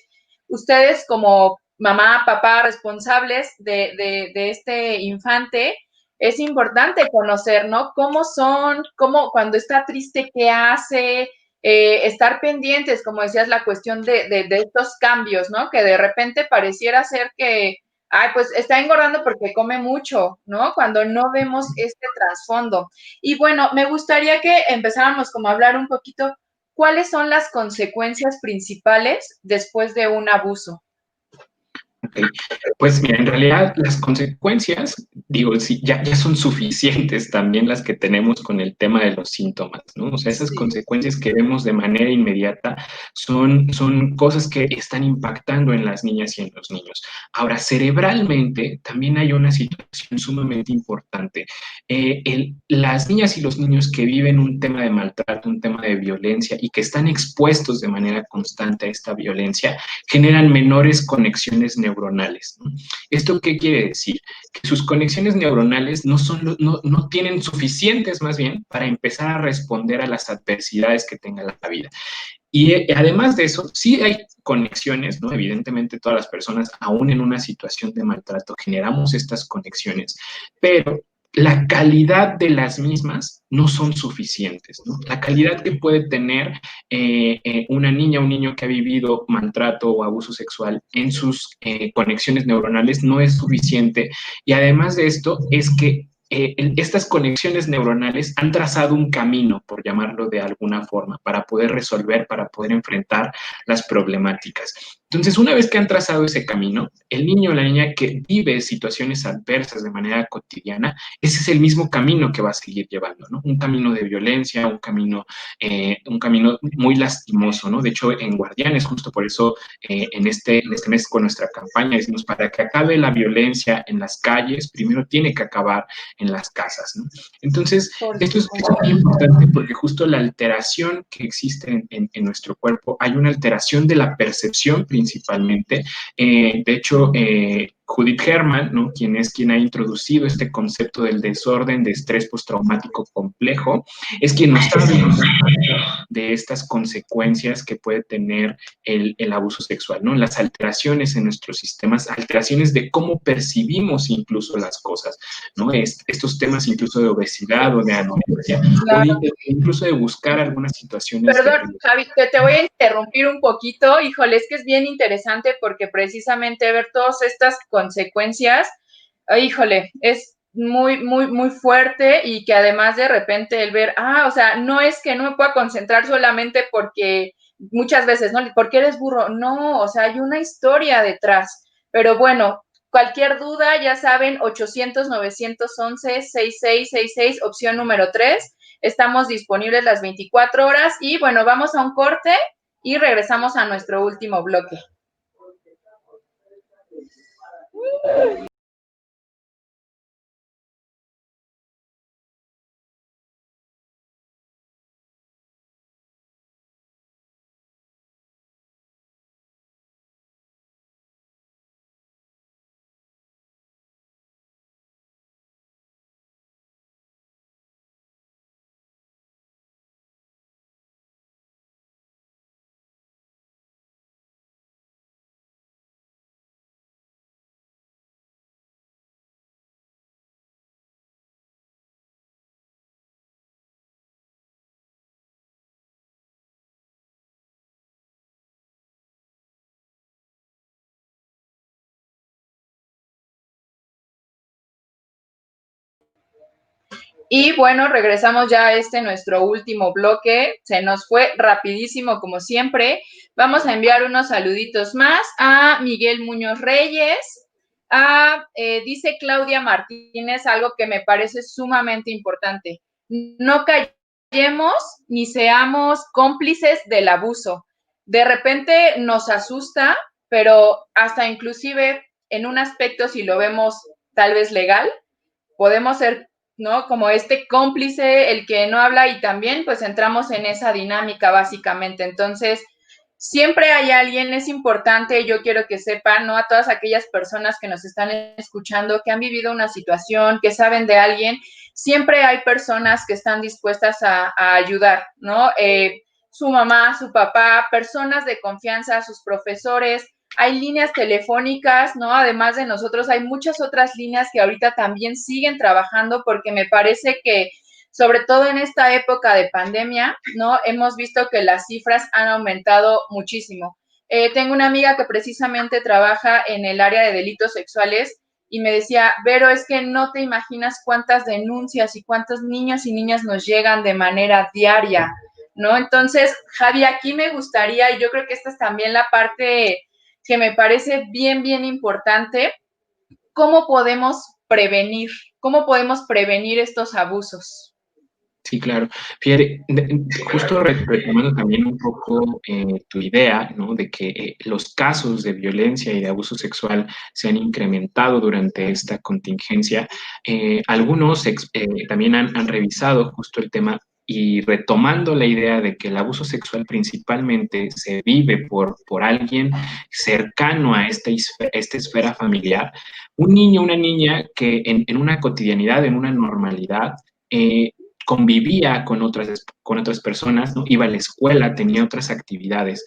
[SPEAKER 1] ustedes como mamá, papá, responsables de este infante, es importante conocer, ¿no? Cómo son, cómo cuando está triste, qué hace, estar pendientes, como decías, la cuestión de estos cambios, ¿no? Que de repente pareciera ser que, ay, pues está engordando porque come mucho, ¿no? Cuando no vemos este trasfondo. Y bueno, me gustaría que empezáramos como a hablar un poquito, ¿cuáles son las consecuencias principales después de un abuso?
[SPEAKER 2] Okay. Pues mira, en realidad las consecuencias, digo, sí, ya son suficientes también las que tenemos con el tema de los síntomas, ¿no? O sea, esas
[SPEAKER 1] Sí.
[SPEAKER 2] consecuencias que vemos de manera inmediata son cosas que están impactando en las niñas y en los niños. Ahora, cerebralmente también hay una situación sumamente importante. Las niñas y los niños que viven un tema de maltrato, un tema de violencia y que están expuestos de manera constante a esta violencia, generan menores conexiones neuronales, ¿no? ¿Esto qué quiere decir? Que sus conexiones neuronales no tienen suficientes más bien para empezar a responder a las adversidades que tenga la vida. Y además de eso, sí hay conexiones, ¿no? Evidentemente todas las personas, aún en una situación de maltrato, generamos estas conexiones, pero la calidad de las mismas no son suficientes, ¿no? La calidad que puede tener una niña o un niño que ha vivido maltrato o abuso sexual en sus conexiones neuronales no es suficiente, y además de esto es que estas conexiones neuronales han trazado un camino, por llamarlo de alguna forma, para poder resolver, para poder enfrentar las problemáticas. Entonces, una vez que han trazado ese camino, el niño o la niña que vive situaciones adversas de manera cotidiana, ese es el mismo camino que va a seguir llevando, ¿no? Un camino de violencia, un camino muy lastimoso, ¿no? De hecho, en Guardianes, justo por eso, en este mes con nuestra campaña, decimos, para que acabe la violencia en las calles, primero tiene que acabar en las casas, ¿no? Entonces, esto es muy importante porque justo la alteración que existe en nuestro cuerpo, hay una alteración de la percepción principalmente. De hecho, Judith Herman, ¿no? Quien ha introducido este concepto del desorden de estrés postraumático complejo, es quien nos habla de estas consecuencias que puede tener el abuso sexual, ¿no? Las alteraciones en nuestros sistemas, alteraciones de cómo percibimos incluso las cosas, ¿no? Estos temas incluso de obesidad o de anorexia,
[SPEAKER 1] Claro.
[SPEAKER 2] o incluso de buscar algunas situaciones
[SPEAKER 1] Perdón, Javi, te voy a interrumpir un poquito. Híjole, es que es bien interesante porque precisamente ver todas estas consecuencias, híjole, es muy, muy, muy fuerte y que además de repente el ver, o sea, no es que no me pueda concentrar solamente porque muchas veces, ¿no? Porque eres burro. No, o sea, hay una historia detrás. Pero bueno, cualquier duda, ya saben, 800-911-6666, opción número 3. Estamos disponibles las 24 horas y bueno, vamos a un corte y regresamos a nuestro último bloque. Y bueno, regresamos ya a nuestro último bloque. Se nos fue rapidísimo como siempre. Vamos a enviar unos saluditos más a Miguel Muñoz Reyes. Dice Claudia Martínez algo que me parece sumamente importante. No callemos ni seamos cómplices del abuso. De repente nos asusta, pero hasta inclusive en un aspecto, si lo vemos tal vez legal, podemos ser, ¿no? Como cómplice, el que no habla, y también pues entramos en esa dinámica básicamente. Entonces, siempre hay alguien, es importante, yo quiero que sepan, ¿no? A todas aquellas personas que nos están escuchando, que han vivido una situación, que saben de alguien, siempre hay personas que están dispuestas a ayudar, ¿no? Su mamá, su papá, personas de confianza, sus profesores, hay líneas telefónicas, ¿no? Además de nosotros, hay muchas otras líneas que ahorita también siguen trabajando, porque me parece que, sobre todo en esta época de pandemia, ¿no? Hemos visto que las cifras han aumentado muchísimo. Tengo una amiga que precisamente trabaja en el área de delitos sexuales y me decía, Vero, es que no te imaginas cuántas denuncias y cuántos niños y niñas nos llegan de manera diaria, ¿no? Entonces, Javi, aquí me gustaría, y yo creo que esta es también la parte que me parece bien, bien importante, ¿cómo podemos prevenir? ¿Cómo podemos prevenir estos abusos?
[SPEAKER 2] Sí, claro. Fíjate, justo retomando también un poco tu idea, ¿no? De que los casos de violencia y de abuso sexual se han incrementado durante esta contingencia. Algunos también han revisado justo el tema y retomando la idea de que el abuso sexual principalmente se vive por alguien cercano a esta esfera familiar. Un niño, una niña que en una cotidianidad, en una normalidad, convivía con otras personas, ¿no? Iba a la escuela, tenía otras actividades.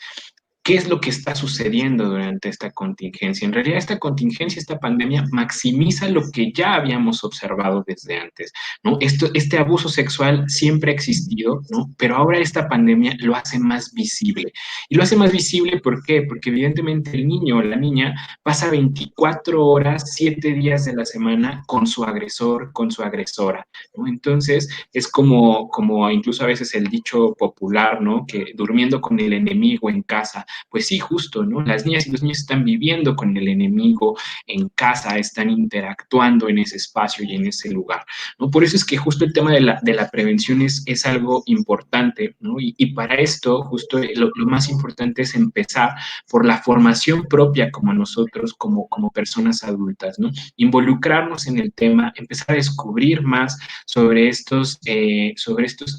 [SPEAKER 2] ¿Qué es lo que está sucediendo durante esta contingencia? En realidad, esta contingencia, esta pandemia, maximiza lo que ya habíamos observado desde antes, ¿no? Este abuso sexual siempre ha existido, ¿no? Pero ahora esta pandemia lo hace más visible. Y lo hace más visible, ¿por qué? Porque evidentemente el niño o la niña pasa 24 horas, 7 días de la semana con su agresor, con su agresora, ¿no? Entonces, es como incluso a veces el dicho popular, ¿no? Que durmiendo con el enemigo en casa. Pues sí, justo, ¿no? Las niñas y los niños están viviendo con el enemigo en casa, están interactuando en ese espacio y en ese lugar, ¿no? Por eso es que justo el tema de la prevención es algo importante, ¿no? Y para esto, justo lo más importante es empezar por la formación propia como nosotros, como personas adultas, ¿no? Involucrarnos en el tema, empezar a descubrir más sobre estos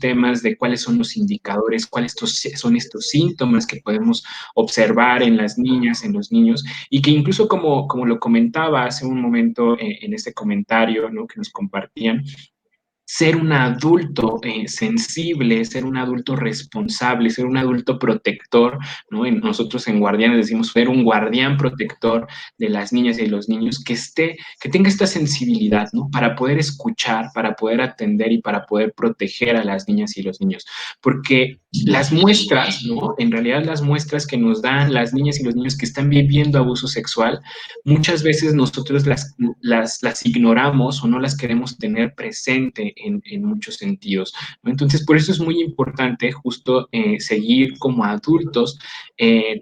[SPEAKER 2] temas de cuáles son los indicadores, cuáles son estos síntomas que podemos observar en las niñas, en los niños, y que incluso como lo comentaba hace un momento en este comentario, ¿no? Que nos compartían, ser un adulto sensible, ser un adulto responsable, ser un adulto protector, ¿no? Nosotros en Guardianes decimos ser un guardián protector de las niñas y de los niños que tenga esta sensibilidad, ¿no? Para poder escuchar, para poder atender y para poder proteger a las niñas y los niños. Porque las muestras, ¿no? En realidad las muestras que nos dan las niñas y los niños que están viviendo abuso sexual, muchas veces nosotros las ignoramos o no las queremos tener presente en muchos sentidos, ¿no? Entonces, por eso es muy importante justo seguir como adultos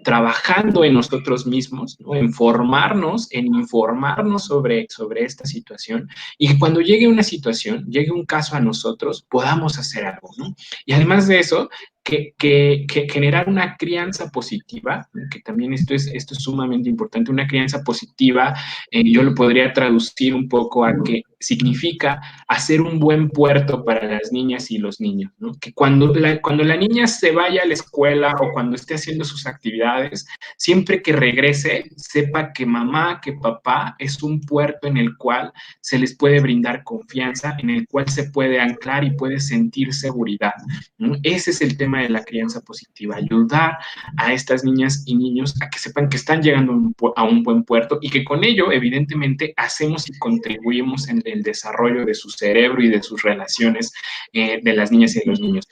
[SPEAKER 2] trabajando en nosotros mismos, ¿no? En formarnos, en informarnos sobre esta situación y que cuando llegue una situación, llegue un caso a nosotros, podamos hacer algo, ¿no? Y además de eso, que generar una crianza positiva, que también esto es sumamente importante, una crianza positiva, yo lo podría traducir un poco a que significa hacer un buen puerto para las niñas y los niños, ¿no? Que cuando la niña se vaya a la escuela o cuando esté haciendo sus actividades, siempre que regrese, sepa que mamá, que papá es un puerto en el cual se les puede brindar confianza, en el cual se puede anclar y puede sentir seguridad, ¿no? Ese es el tema de la crianza positiva, ayudar a estas niñas y niños a que sepan que están llegando a un buen puerto y que con ello, evidentemente, hacemos y contribuimos en el desarrollo de su cerebro y de sus relaciones de las niñas y de los niños.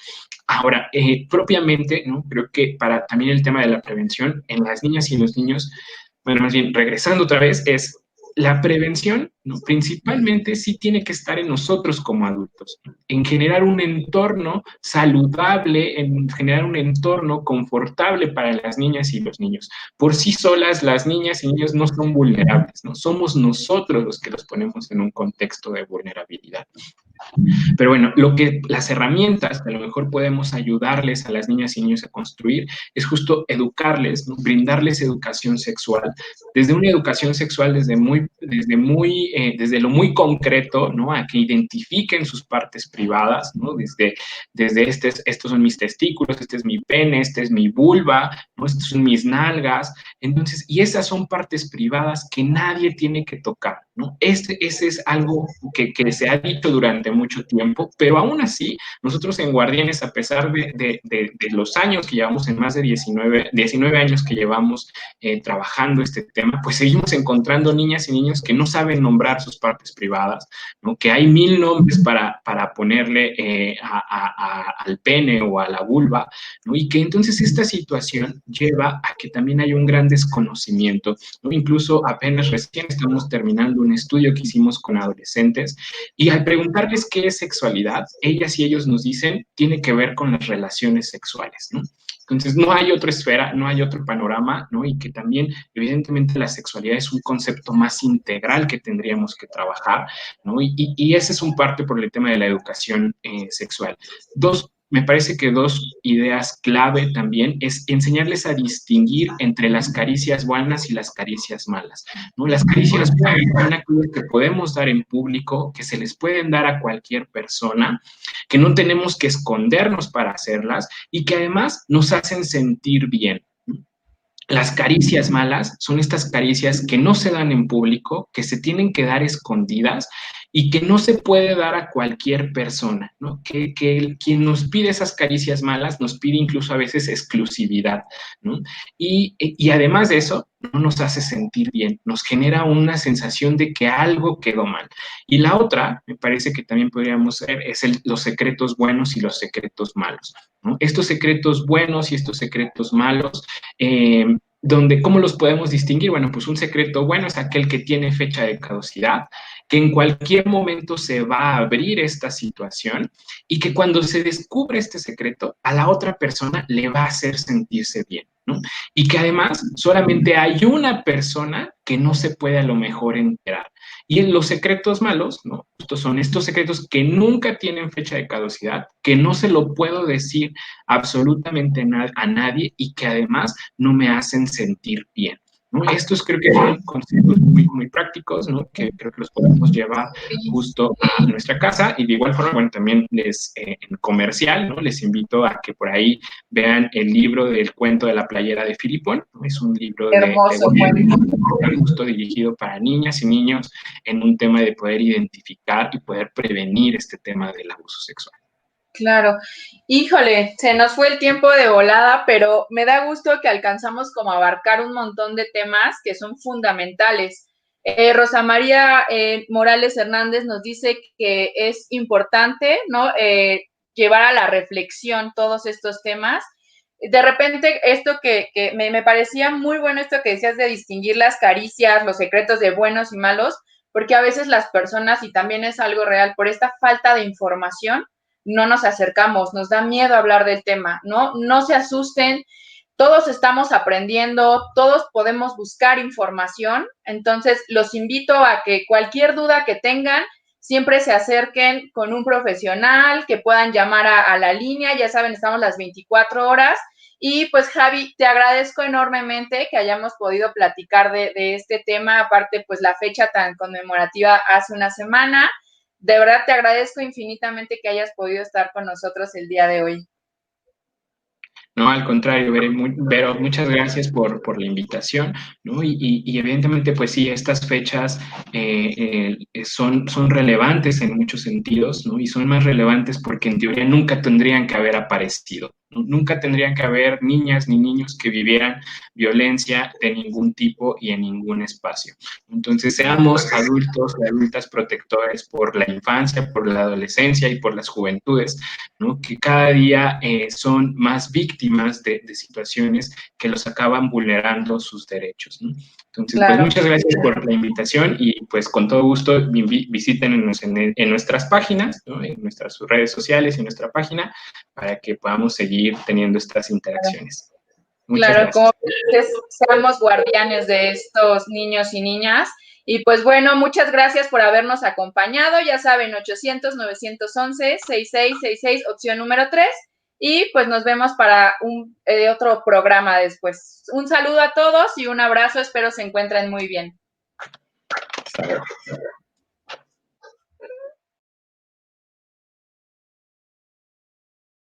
[SPEAKER 2] Ahora, propiamente, ¿no? Creo que para también el tema de la prevención en las niñas y los niños, bueno, más bien, regresando otra vez, es la prevención, ¿no? Principalmente sí tiene que estar en nosotros como adultos, en generar un entorno saludable, en generar un entorno confortable para las niñas y los niños. Por sí solas, las niñas y niños no son vulnerables, ¿no? Somos nosotros los que los ponemos en un contexto de vulnerabilidad. Pero bueno, las herramientas que a lo mejor podemos ayudarles a las niñas y niños a construir es justo educarles, ¿no? Brindarles educación sexual, desde una educación sexual desde lo muy concreto, ¿no? A que identifiquen sus partes privadas, ¿no? Desde estos son mis testículos, este es mi pene, este es mi vulva, ¿no? Estos son mis nalgas. Entonces, y esas son partes privadas que nadie tiene que tocar, ¿no? Ese es algo que se ha dicho durante mucho tiempo, pero aún así, nosotros en Guardianes, a pesar de los años que llevamos, en más de 19 años que llevamos trabajando este tema, pues seguimos encontrando niñas y niños que no saben nombrar sus partes privadas, ¿no? Que hay 1000 nombres para ponerle al pene o a la vulva, ¿no? Y que entonces esta situación lleva a que también hay un gran desconocimiento, ¿no? Incluso apenas recién estamos terminando un estudio que hicimos con adolescentes y al preguntarles qué es sexualidad, ellas y ellos nos dicen, tiene que ver con las relaciones sexuales, ¿no? Entonces, no hay otra esfera, no hay otro panorama, ¿no? Y que también, evidentemente, la sexualidad es un concepto más integral que tendríamos que trabajar, ¿no? Y ese es un parte por el tema de la educación sexual. Me parece que dos ideas clave también es enseñarles a distinguir entre las caricias buenas y las caricias malas, ¿no? Las caricias buenas son aquellas que podemos dar en público, que se les pueden dar a cualquier persona, que no tenemos que escondernos para hacerlas y que además nos hacen sentir bien. Las caricias malas son estas caricias que no se dan en público, que se tienen que dar escondidas y que no se puede dar a cualquier persona, ¿no? Quien nos pide esas caricias malas nos pide incluso a veces exclusividad, ¿no? Y además de eso, no nos hace sentir bien, nos genera una sensación de que algo quedó mal. Y la otra, me parece que también podríamos ver, es los secretos buenos y los secretos malos, ¿no? Estos secretos buenos y estos secretos malos, ¿cómo los podemos distinguir? Bueno, pues un secreto bueno es aquel que tiene fecha de caducidad, que en cualquier momento se va a abrir esta situación y que cuando se descubre este secreto, a la otra persona le va a hacer sentirse bien, ¿no? Y que además solamente hay una persona que no se puede a lo mejor enterar. Y en los secretos malos, ¿no? Estos son estos secretos que nunca tienen fecha de caducidad, que no se lo puedo decir absolutamente a nadie y que además no me hacen sentir bien, ¿no? Estos creo que son conceptos muy prácticos, ¿no? Que creo que los podemos llevar justo a nuestra casa y de igual forma, bueno, también en comercial, ¿no? Les invito a que por ahí vean el libro del cuento de la playera de Filipón, ¿no? Es un libro de gobierno justo dirigido para niñas y niños en un tema de poder identificar y poder prevenir este tema del abuso sexual.
[SPEAKER 1] Claro. Híjole, se nos fue el tiempo de volada, pero me da gusto que alcanzamos como a abarcar un montón de temas que son fundamentales. Rosa María Morales Hernández nos dice que es importante, ¿no? Llevar a la reflexión todos estos temas. De repente, esto que me parecía muy bueno, esto que decías de distinguir las caricias, los secretos de buenos y malos, porque a veces las personas, y también es algo real, por esta falta de información, no nos acercamos, nos da miedo hablar del tema, ¿no? No se asusten, todos estamos aprendiendo, todos podemos buscar información, entonces los invito a que cualquier duda que tengan, siempre se acerquen con un profesional, que puedan llamar a la línea, ya saben, estamos las 24 horas. Y pues Javi, te agradezco enormemente que hayamos podido platicar de este tema, aparte pues la fecha tan conmemorativa hace una semana. De verdad te agradezco infinitamente que hayas podido estar con nosotros el día de hoy.
[SPEAKER 2] No, al contrario, Vero, muchas gracias por la invitación, ¿no? Y evidentemente, pues sí, estas fechas son relevantes en muchos sentidos, ¿no? Y son más relevantes porque en teoría nunca tendrían que haber aparecido, ¿no? Nunca tendrían que haber niñas ni niños que vivieran violencia de ningún tipo y en ningún espacio. Entonces, seamos adultos y adultas protectores por la infancia, por la adolescencia y por las juventudes, ¿no? Que cada día son más víctimas de situaciones que los acaban vulnerando sus derechos, ¿no? Entonces, pues
[SPEAKER 1] Claro.
[SPEAKER 2] muchas gracias por la invitación y pues con todo gusto visítenos en nuestras páginas, ¿no? En nuestras redes sociales y en nuestra página para que podamos seguir teniendo estas interacciones. Muchas
[SPEAKER 1] Claro, como
[SPEAKER 2] gracias.
[SPEAKER 1] dices, seamos guardianes de estos niños y niñas. Y pues bueno, muchas gracias por habernos acompañado. Ya saben, 800-911-6666, opción número 3. Y pues nos vemos para otro programa después. Un saludo a todos y un abrazo. Espero se encuentren muy bien.
[SPEAKER 2] Hasta luego.